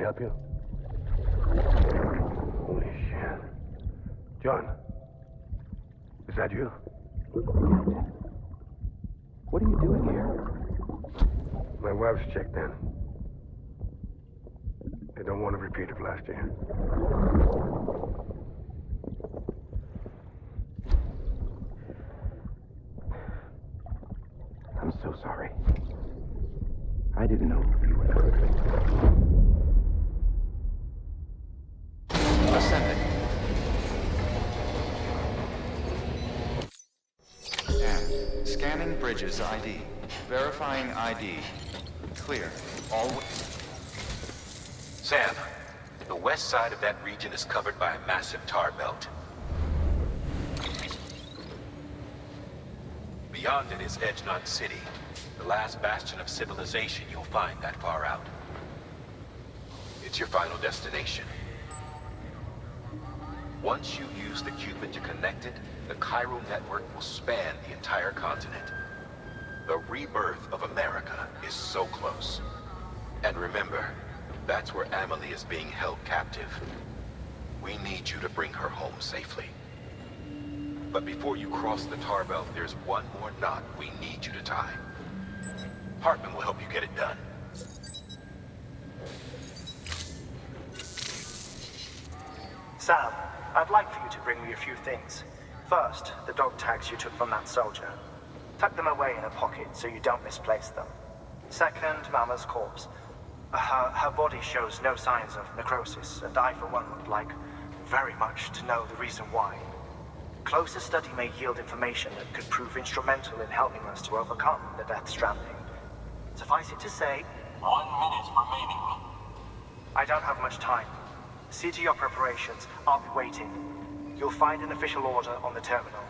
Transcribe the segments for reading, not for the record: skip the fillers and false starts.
help you? Holy shit. John, is that you? What are you doing here? My wife's checked in. They don't want to repeat of last year. I'm so sorry. I didn't know you were perfect. Ascending. And scanning Bridges ID. Verifying ID. Clear. All... Sam, the west side of that region is covered by a massive tar belt. Beyond it is Edgenot City, the last bastion of civilization you'll find that far out. It's your final destination. Once you use the Q-pid to connect it, the Chiral Network will span the entire continent. The rebirth of America is so close. And remember, that's where Amelie is being held captive. We need you to bring her home safely. But before you cross the tar belt, there's one more knot we need you to tie. Heartman will help you get it done. Sam, I'd like for you to bring me a few things. First, the dog tags you took from that soldier. Tuck them away in a pocket so you don't misplace them. Second, Mama's corpse. Her body shows no signs of necrosis, and I, for one, would like very much to know the reason why. Closer study may yield information that could prove instrumental in helping us to overcome the Death Stranding. Suffice it to say... 1 minute remaining. I don't have much time. See to your preparations. I'll be waiting. You'll find an official order on the terminal.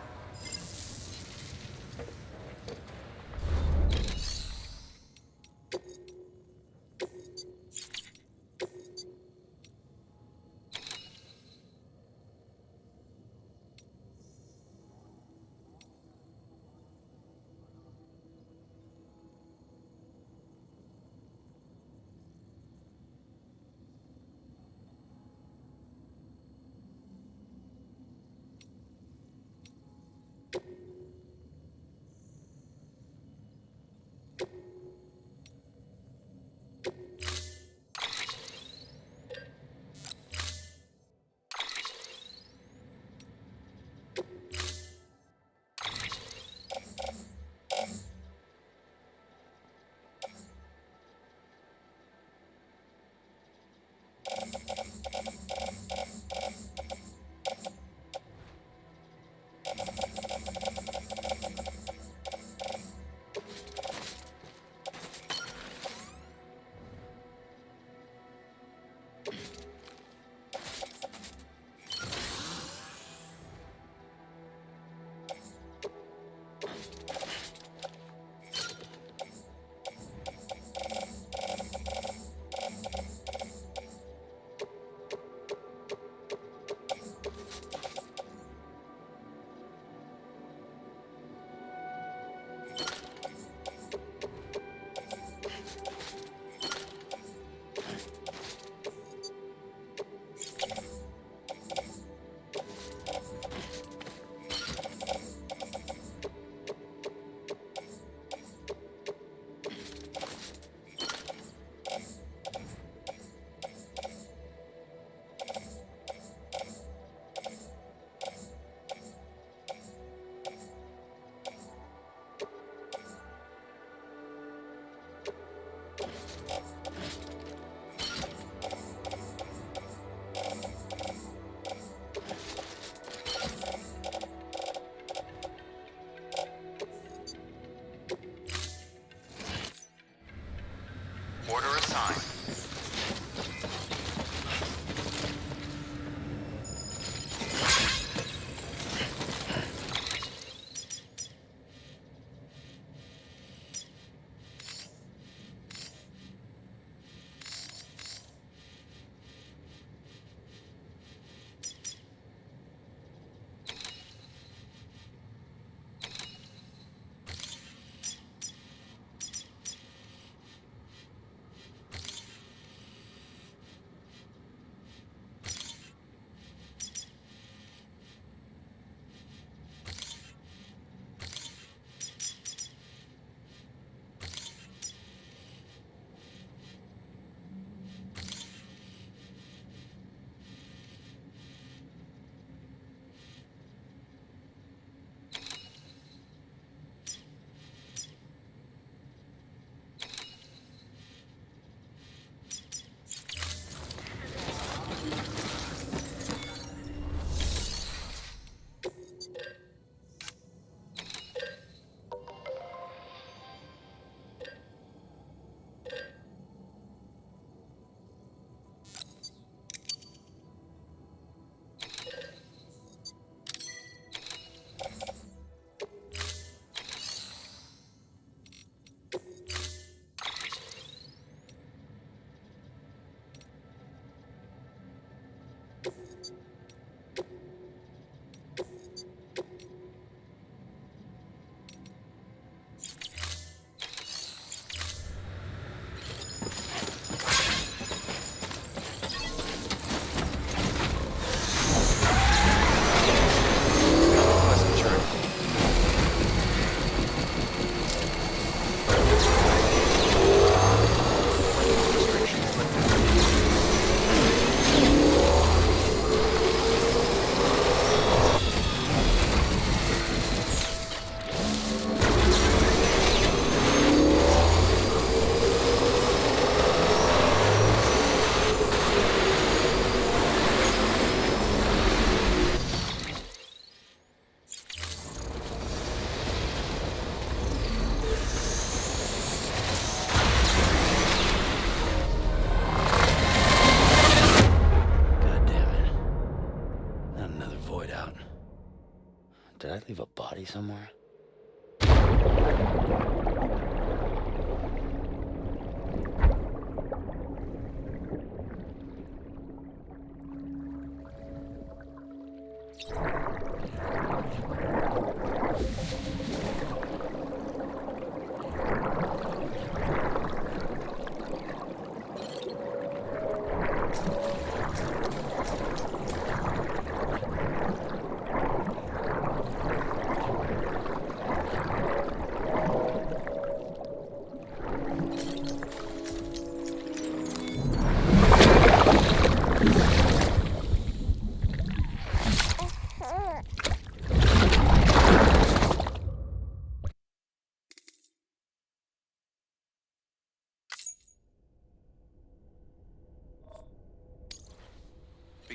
somewhere.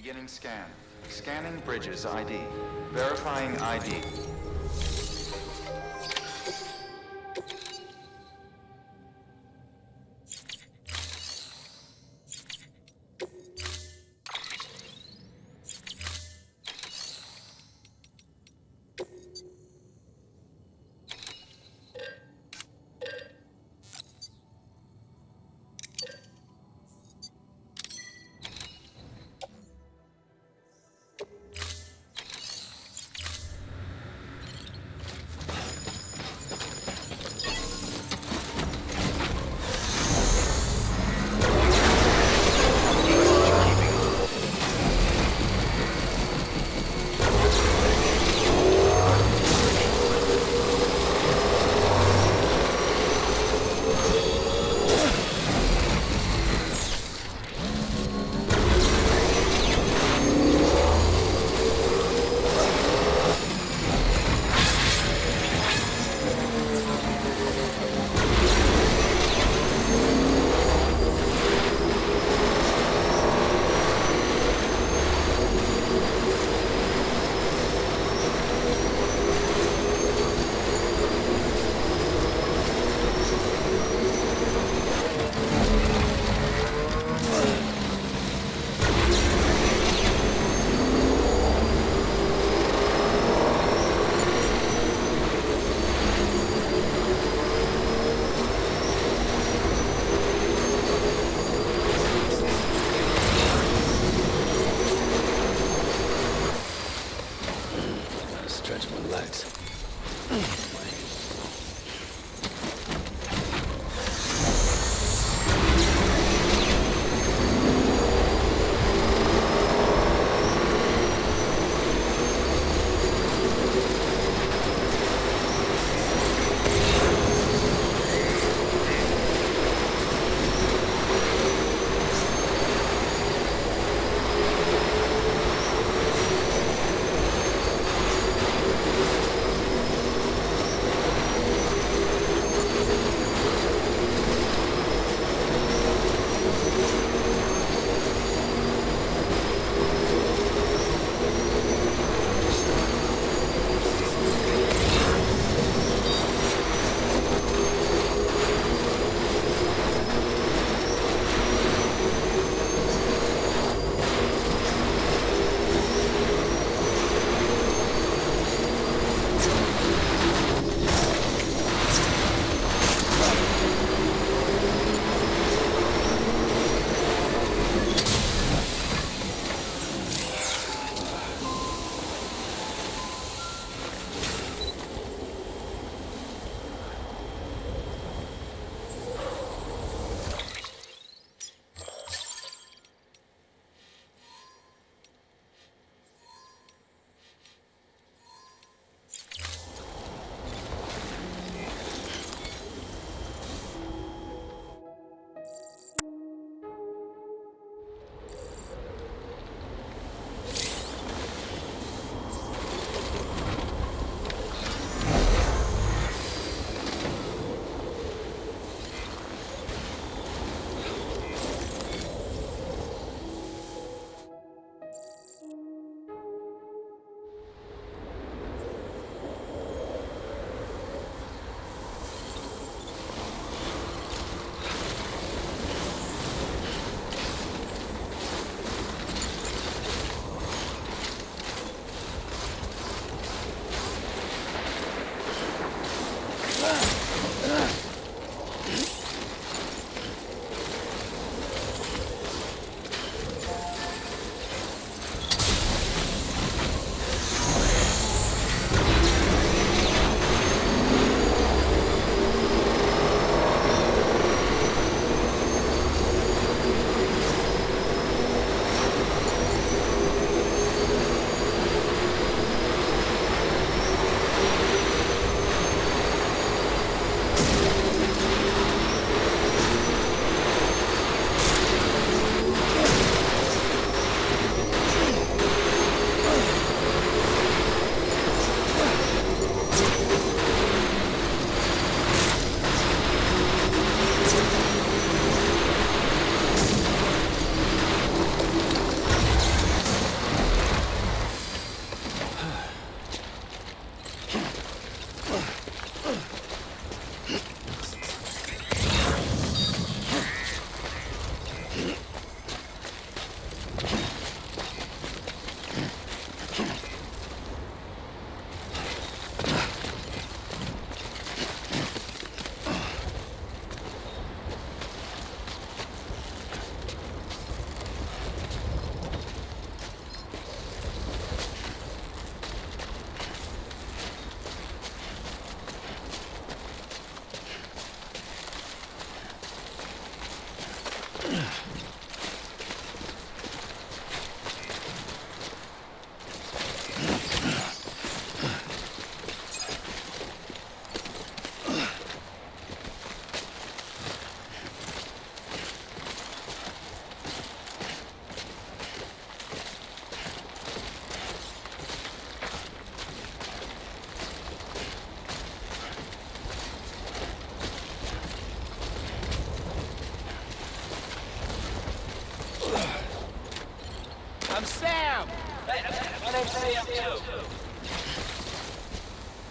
Beginning scan. Scanning Bridges ID. Verifying ID.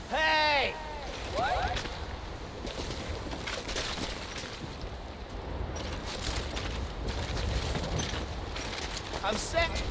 Hey! What? I'm set.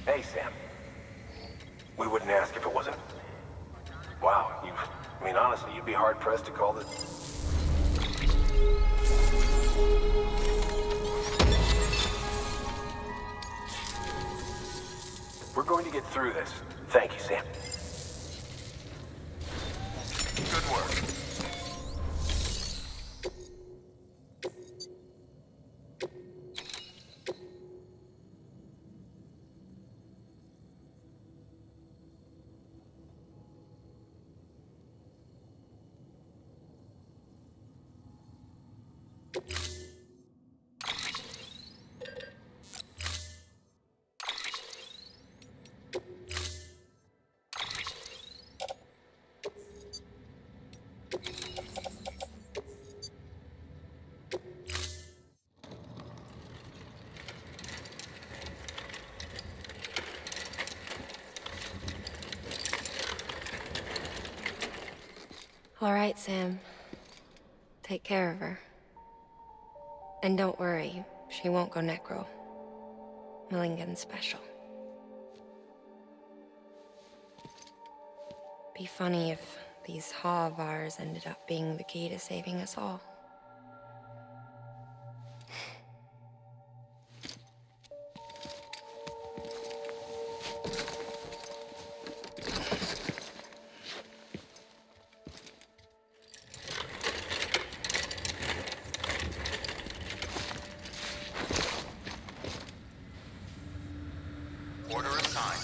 Hey, Sam. We wouldn't ask if it wasn't... Wow, I mean, honestly, you'd be hard-pressed to call this... We're going to get through this. Thank you, Sam. Good work. All right, Sam. Take care of her. And don't worry, she won't go necro. Millingan's special. Be funny if these Ha of ours ended up being the key to saving us all. Order assigned.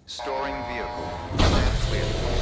Storing vehicle. Land clear.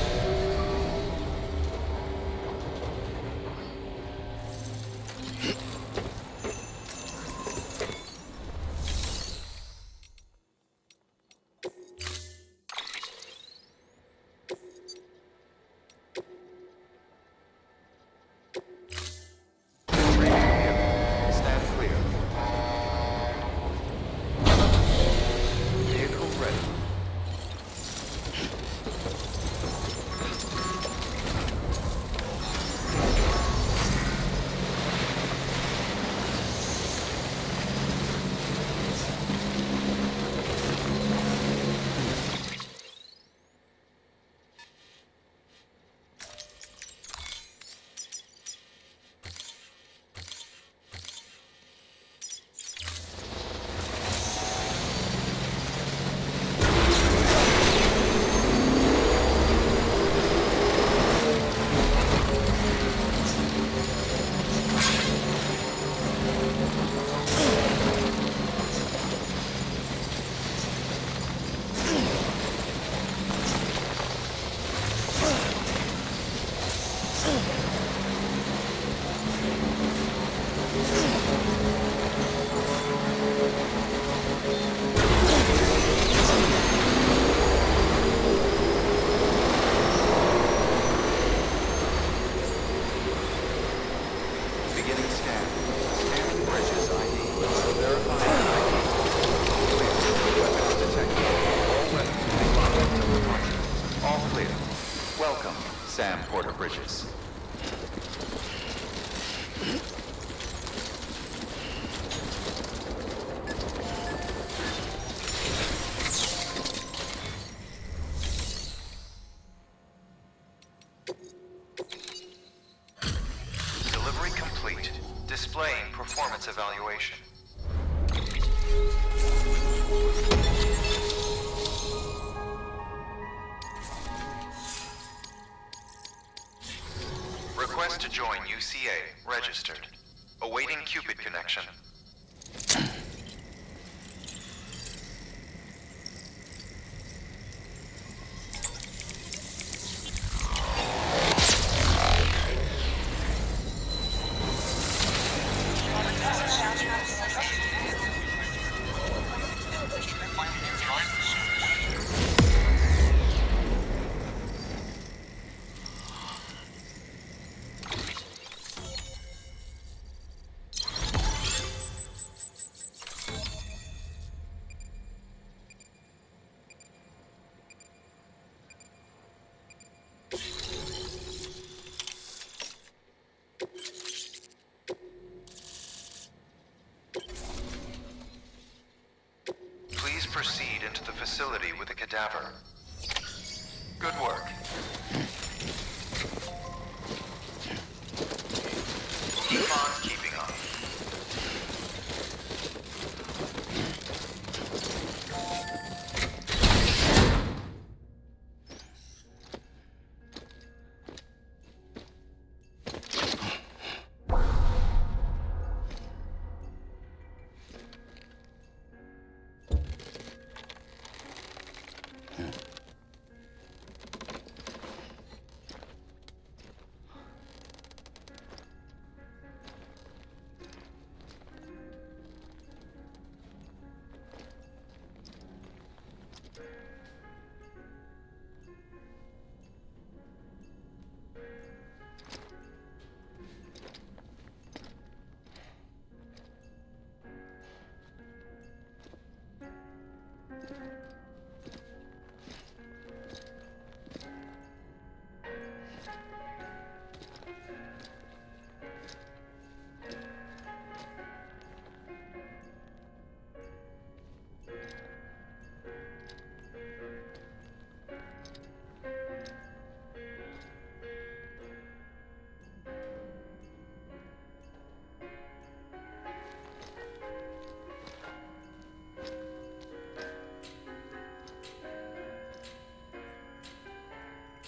displaying performance evaluation. Request to join UCA. Registered. Awaiting Q-pid connection. Please proceed into the facility with the cadaver. Good work. Keep on keeping on.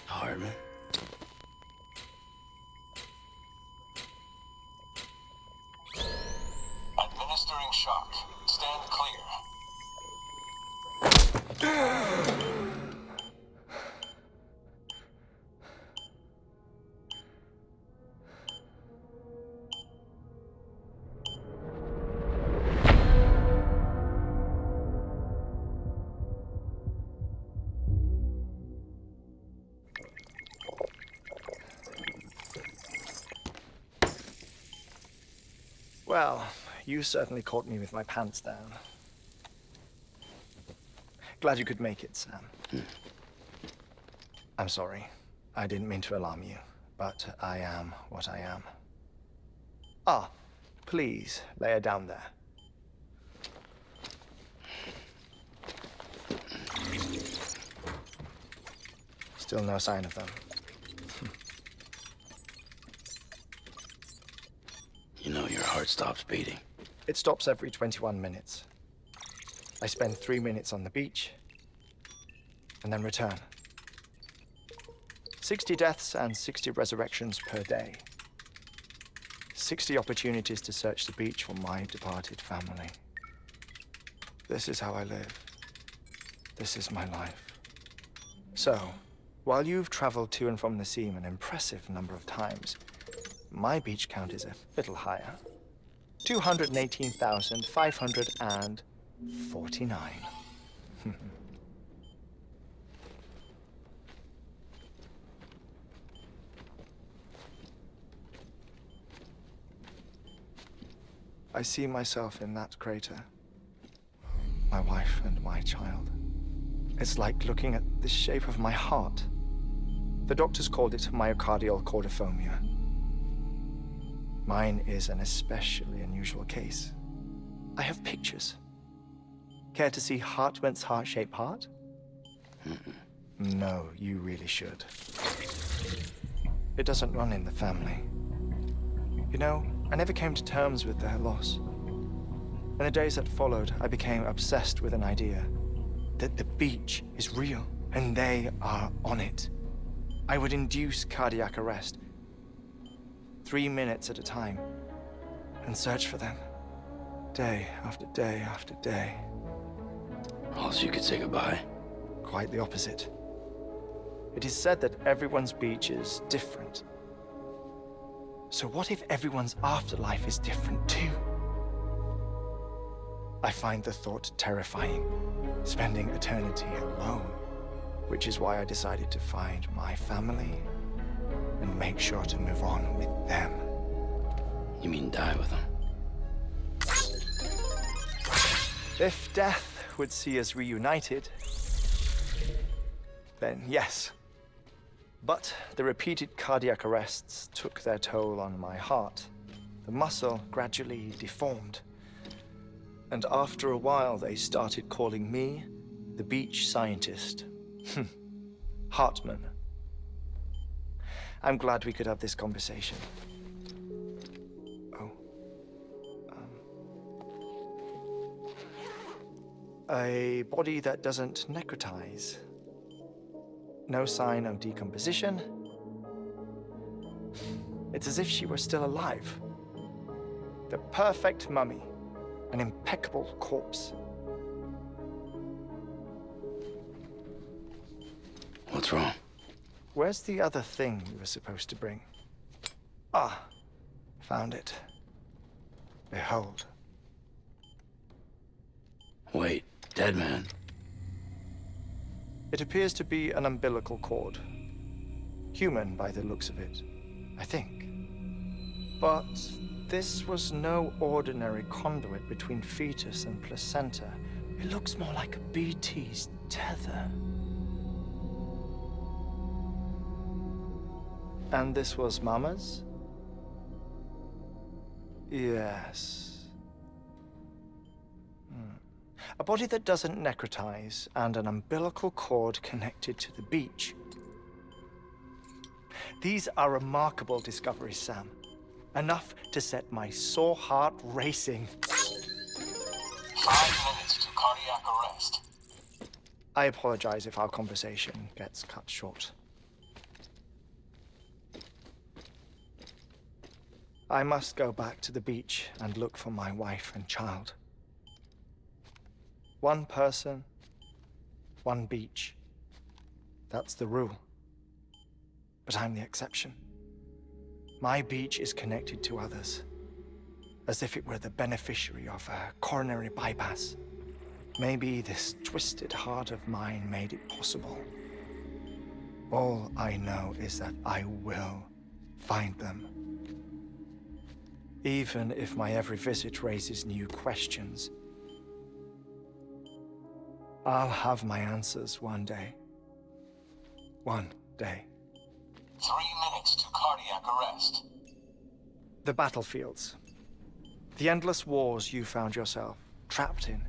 Heartman. Administering shock. Stand clear. Well, you certainly caught me with my pants down. Glad you could make it, Sam. I'm sorry. I didn't mean to alarm you, but I am what I am. Ah, please, lay her down there. Still no sign of them. You know your heart stops beating. It stops every 21 minutes. I spend 3 minutes on the beach, and then return. 60 deaths and 60 resurrections per day. 60 opportunities to search the beach for my departed family. This is how I live. This is my life. So, while you've traveled to and from the seam an impressive number of times, my beach count is a little higher. 218,549. I see myself in that crater. My wife and my child. It's like looking at the shape of my heart. The doctors called it myocardial chordophobia. Mine is an especially unusual case. I have pictures. Care to see Heartman's heart-shaped heart? No, you really should. It doesn't run in the family. You know, I never came to terms with their loss. In the days that followed, I became obsessed with an idea that the beach is real and they are on it. I would induce cardiac arrest, 3 minutes at a time, and search for them, day after day after day. Oh, so you could say goodbye? Quite the opposite. It is said that everyone's beach is different. So what if everyone's afterlife is different too? I find the thought terrifying, spending eternity alone, which is why I decided to find my family and make sure to move on with them. You mean die with them? If death would see us reunited, then yes. But the repeated cardiac arrests took their toll on my heart. The muscle gradually deformed. And after a while, they started calling me the beach scientist. Heartman. I'm glad we could have this conversation. Oh. A body that doesn't necrotize. No sign of decomposition. It's as if she were still alive. The perfect mummy. An impeccable corpse. What's wrong? Where's the other thing you were supposed to bring? Ah, found it. Behold. Wait, dead man. It appears to be an umbilical cord. Human by the looks of it, I think. But this was no ordinary conduit between fetus and placenta. It looks more like a BT's tether. And this was Mama's? Yes. A body that doesn't necrotize and an umbilical cord connected to the beach. These are remarkable discoveries, Sam. Enough to set my sore heart racing. 5 minutes to cardiac arrest. I apologize if our conversation gets cut short. I must go back to the beach and look for my wife and child. One person, one beach. That's the rule. But I'm the exception. My beach is connected to others, as if it were the beneficiary of a coronary bypass. Maybe this twisted heart of mine made it possible. All I know is that I will find them. Even if my every visit raises new questions, I'll have my answers one day. One day. 3 minutes to cardiac arrest. The battlefields. The endless wars you found yourself trapped in.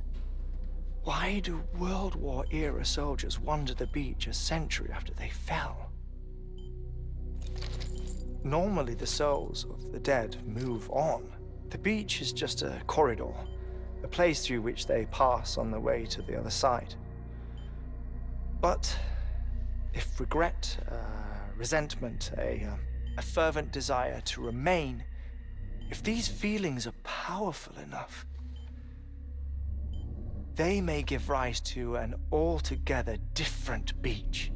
Why do World War era soldiers wander the beach a century after they fell? Normally the souls of the dead move on. The beach is just a corridor, a place through which they pass on the way to the other side. But if regret, resentment, a fervent desire to remain, if these feelings are powerful enough, they may give rise to an altogether different beach,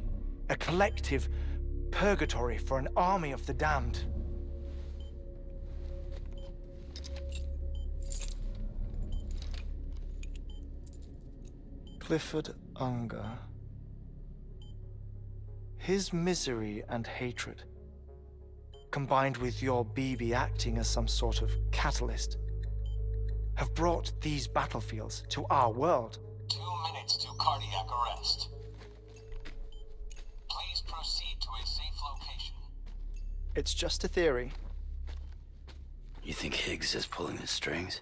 a collective purgatory for an army of the damned. Clifford Unger. His misery and hatred, combined with your BB acting as some sort of catalyst, have brought these battlefields to our world. 2 minutes to cardiac arrest. Please proceed to a safe location. It's just a theory. You think Higgs is pulling the strings?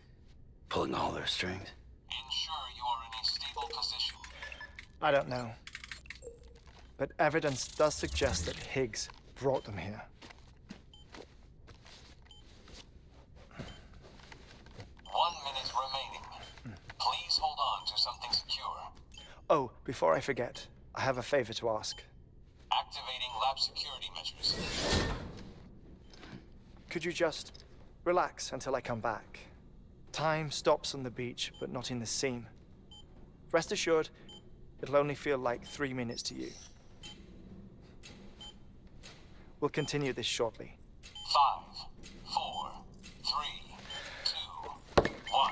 Pulling all their strings? Ensure you are in a stable position. I don't know. But evidence does suggest that Higgs brought them here. Before I forget, I have a favor to ask. Activating lab security measures. Could you just relax until I come back? Time stops on the beach, but not in the scene. Rest assured, it'll only feel like 3 minutes to you. We'll continue this shortly. 5, 4, 3, 2, 1.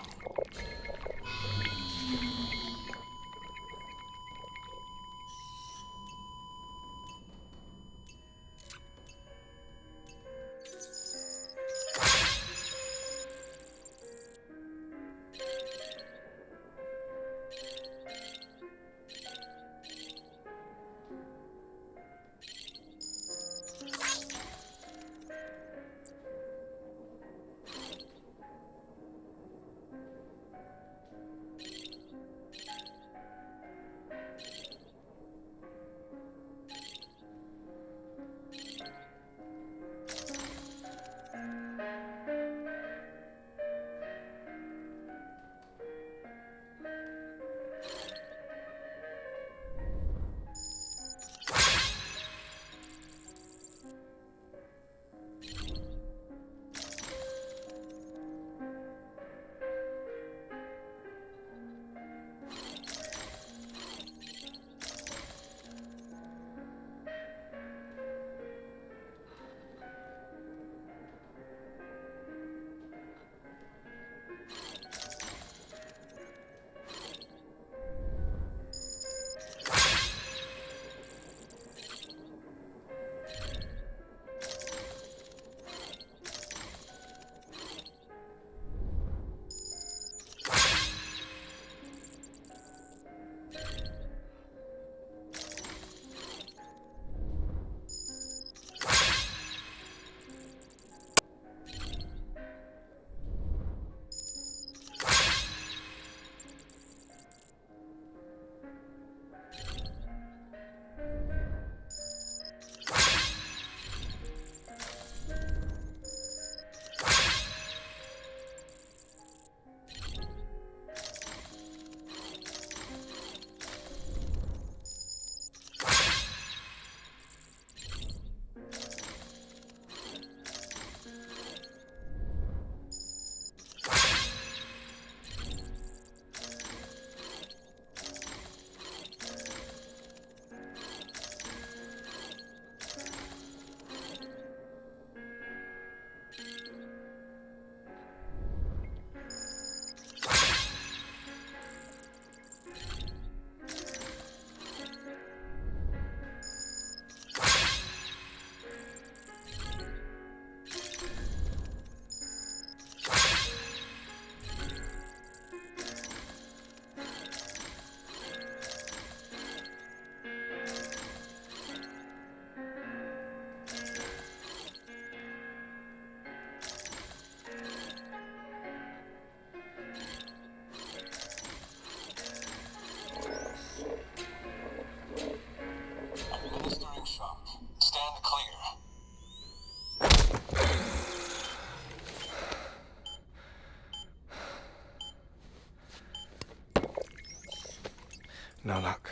No luck.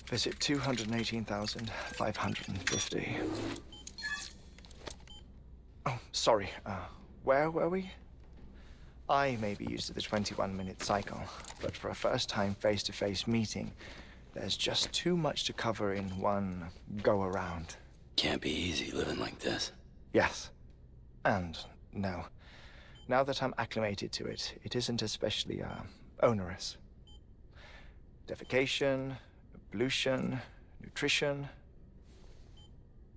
Visit 218,550. Oh, sorry. Where were we? I may be used to the 21-minute cycle, but for a first-time face-to-face meeting, there's just too much to cover in one go-around. Can't be easy living like this. Yes. And no. Now that I'm acclimated to it, it isn't especially, onerous. Defecation, pollution, nutrition.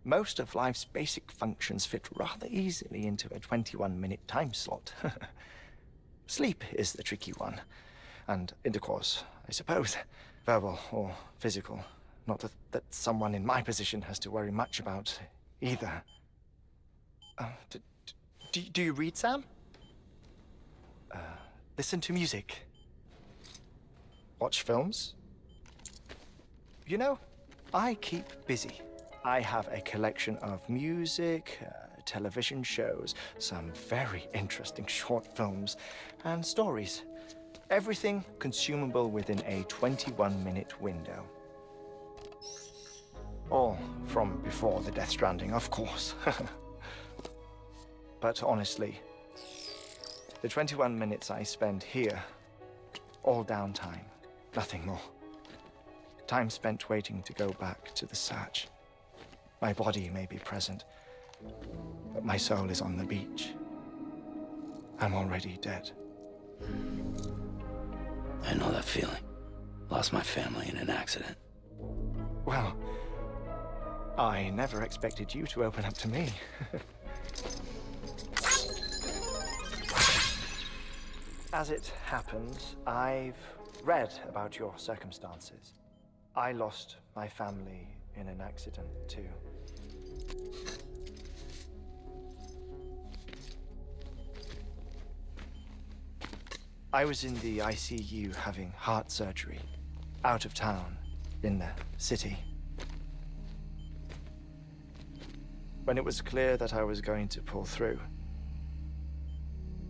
Most of life's basic functions fit rather easily into a 21-minute time slot. Sleep is the tricky one. And intercourse, I suppose. Verbal or physical. Not that someone in my position has to worry much about either. Do you read, Sam? Listen to music. Watch films? You know, I keep busy. I have a collection of music, television shows, some very interesting short films, and stories. Everything consumable within a 21-minute window. All from before the Death Stranding, of course. But honestly, the 21 minutes I spend here, all downtime, nothing more. Time spent waiting to go back to the search. My body may be present, but my soul is on the beach. I'm already dead. I know that feeling. Lost my family in an accident. Well, I never expected you to open up to me. As it happens, I've read about your circumstances. I lost my family in an accident, too. I was in the ICU having heart surgery, out of town, in the city. When it was clear that I was going to pull through,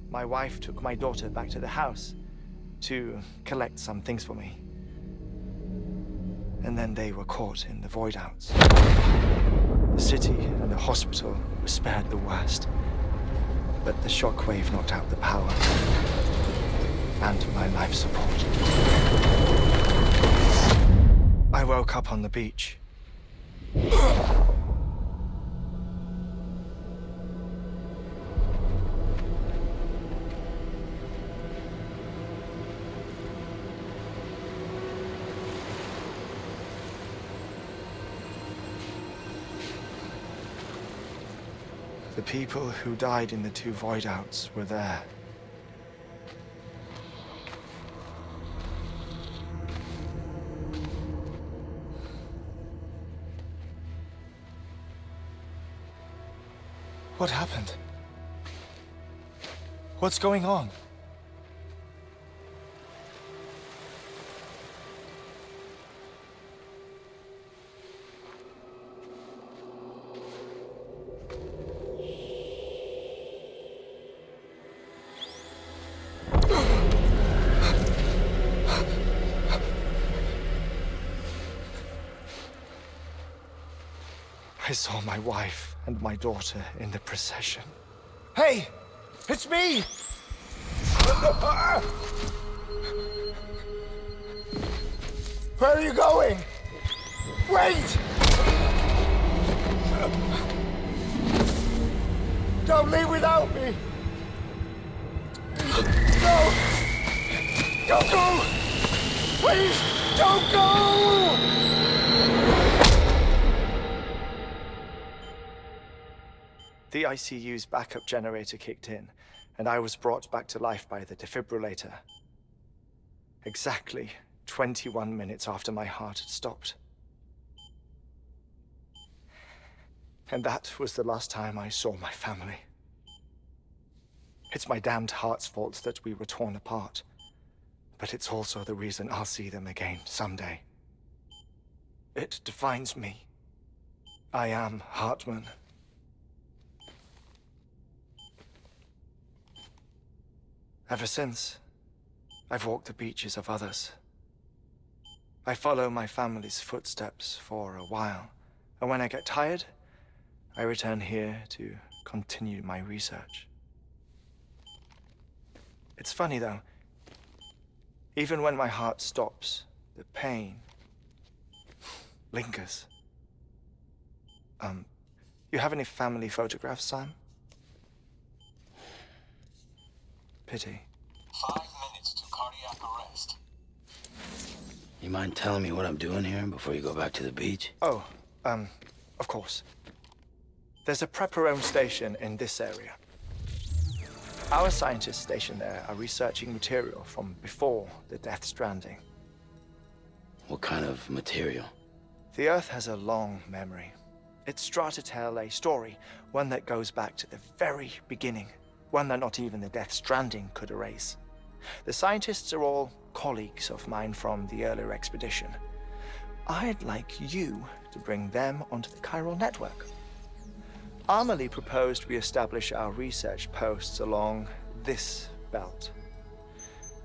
my wife took my daughter back to the house to collect some things for me. And then they were caught in the voidouts. The city and the hospital were spared the worst, but the shockwave knocked out the power and my life support. I woke up on the beach. The people who died in the 2 voidouts were there. What happened? What's going on? I saw my wife and my daughter in the procession. Hey! It's me! Where are you going? Wait! Don't leave without me! No! Don't go! Please, don't go! The ICU's backup generator kicked in, and I was brought back to life by the defibrillator. Exactly 21 minutes after my heart had stopped. And that was the last time I saw my family. It's my damned heart's fault that we were torn apart, but it's also the reason I'll see them again someday. It defines me. I am Heartman. Ever since, I've walked the beaches of others. I follow my family's footsteps for a while, and when I get tired, I return here to continue my research. It's funny though, even when my heart stops, the pain lingers. You have any family photographs, Sam? Pity. 5 minutes to cardiac arrest. You mind telling me what I'm doing here before you go back to the beach? Oh, of course. There's a Preparome station in this area. Our scientists stationed there are researching material from before the Death Stranding. What kind of material? The Earth has a long memory. It's trying to tell a story, one that goes back to the very beginning. One that not even the Death Stranding could erase. The scientists are all colleagues of mine from the earlier expedition. I'd like you to bring them onto the Chiral Network. Amelie proposed we establish our research posts along this belt.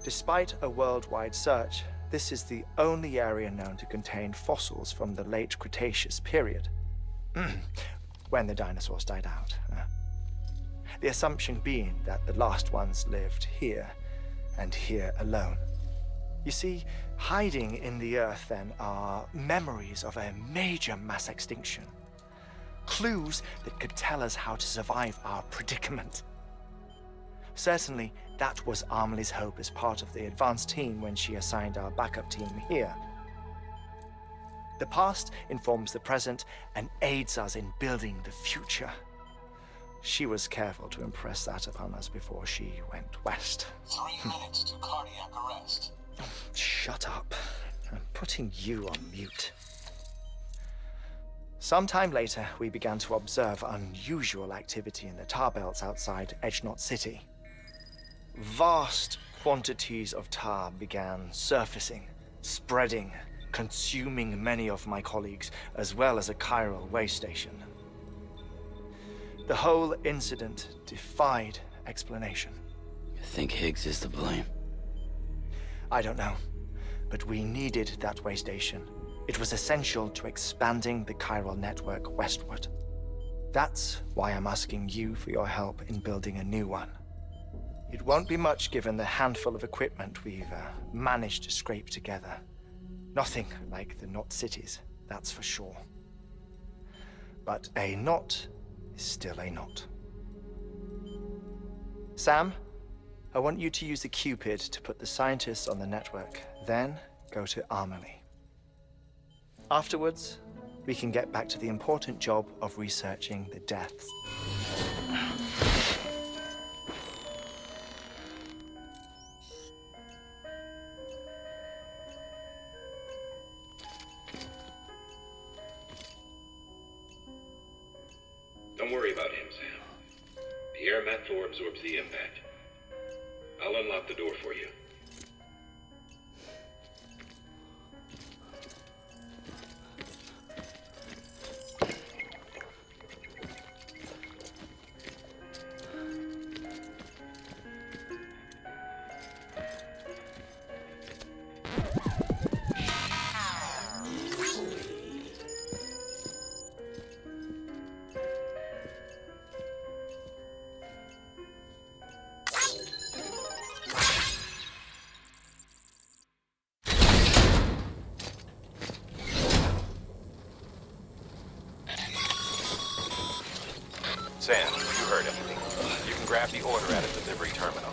Despite a worldwide search, this is the only area known to contain fossils from the late Cretaceous period, when the dinosaurs died out. The assumption being that the last ones lived here, and here alone. You see, hiding in the earth then are memories of a major mass extinction. Clues that could tell us how to survive our predicament. Certainly, that was Amelie's hope as part of the advanced team when she assigned our backup team here. The past informs the present and aids us in building the future. She was careful to impress that upon us before she went west. 3 minutes to cardiac arrest. Oh, shut up. I'm putting you on mute. Sometime later, we began to observe unusual activity in the tar belts outside Edgenot City. Vast quantities of tar began surfacing, spreading, consuming many of my colleagues, as well as a chiral waste station. The whole incident defied explanation. You think Higgs is to blame? I don't know, but we needed that way station. It was essential to expanding the chiral network westward. That's why I'm asking you for your help in building a new one. It won't be much given the handful of equipment we've managed to scrape together. Nothing like the knot cities, that's for sure. But a knot is still a knot. Sam, I want you to use the Q-pid to put the scientists on the network, then go to Amelie. Afterwards, we can get back to the important job of researching the deaths. Don't worry about him, Sam. The air mat floor absorbs the impact. I'll unlock the door for you. Sam, you heard him. You can grab the order at a delivery terminal.